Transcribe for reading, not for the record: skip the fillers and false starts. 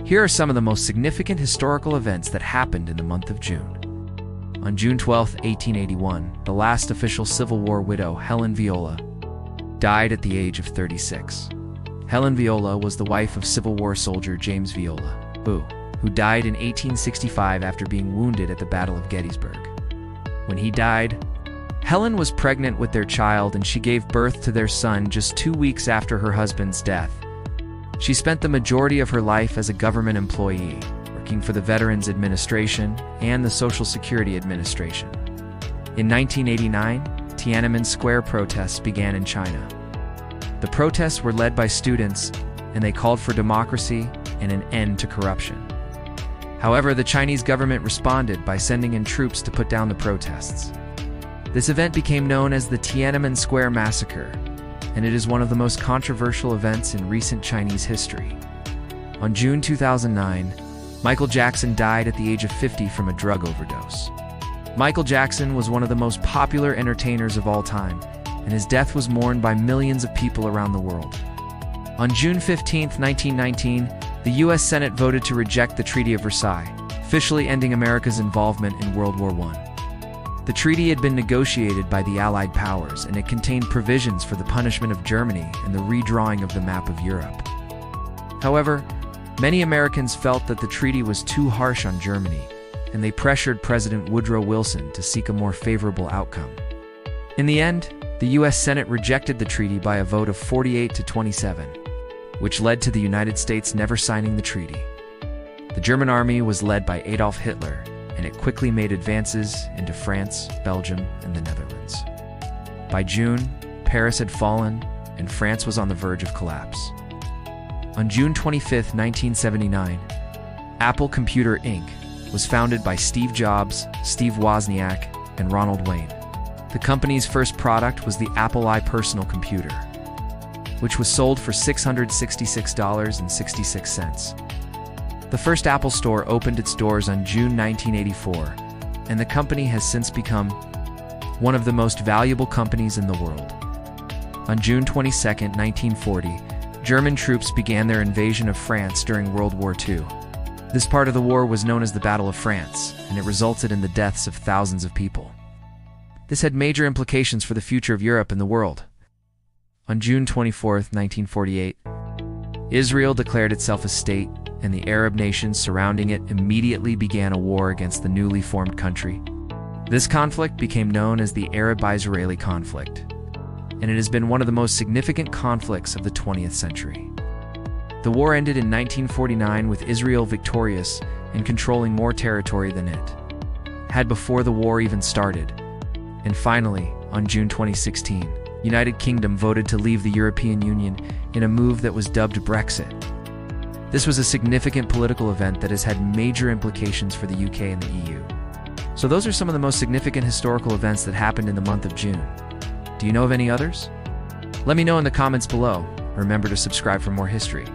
Here are some of the most significant historical events that happened in the month of June. On June 12, 1881, the last official Civil War widow, Helen Viola, died at the age of 36. Helen Viola was the wife of Civil War soldier James Viola, who died in 1865 after being wounded at the Battle of Gettysburg. When he died, Helen was pregnant with their child, and she gave birth to their son just 2 weeks after her husband's death. She spent the majority of her life as a government employee, working for the Veterans Administration and the Social Security Administration. In 1989, Tiananmen Square protests began in China. The protests were led by students, and they called for democracy and an end to corruption. However, the Chinese government responded by sending in troops to put down the protests. This event became known as the Tiananmen Square Massacre, and it is one of the most controversial events in recent Chinese history. On June 2009, Michael Jackson died at the age of 50 from a drug overdose. Michael Jackson was one of the most popular entertainers of all time, and his death was mourned by millions of people around the world. On June 15, 1919, the U.S. Senate voted to reject the Treaty of Versailles, officially ending America's involvement in World War I. The treaty had been negotiated by the Allied powers, and it contained provisions for the punishment of Germany and the redrawing of the map of Europe. However, many Americans felt that the treaty was too harsh on Germany, and they pressured President Woodrow Wilson to seek a more favorable outcome. In the end, the U.S. Senate rejected the treaty by a vote of 48 to 27, which led to the United States never signing the treaty. The German army was led by Adolf Hitler, and it quickly made advances into France, Belgium, and the Netherlands. By June, Paris had fallen, and France was on the verge of collapse. On June 25, 1979, Apple Computer Inc. was founded by Steve Jobs, Steve Wozniak, and Ronald Wayne. The company's first product was the Apple I personal computer, which was sold for $666.66. The first Apple Store opened its doors on June 1984, and the company has since become one of the most valuable companies in the world. On June 22, 1940, German troops began their invasion of France during World War II. This part of the war was known as the Battle of France, and it resulted in the deaths of thousands of people. This had major implications for the future of Europe and the world. On June 24, 1948, Israel declared itself a state, and the Arab nations surrounding it immediately began a war against the newly formed country. This conflict became known as the Arab-Israeli conflict, and it has been one of the most significant conflicts of the 20th century. The war ended in 1949 with Israel victorious and controlling more territory than it had before the war even started. And finally, on June 2016, United Kingdom voted to leave the European Union in a move that was dubbed Brexit. This was a significant political event that has had major implications for the UK and the EU. So those are some of the most significant historical events that happened in the month of June. Do you know of any others? Let me know in the comments below. Remember to subscribe for more history.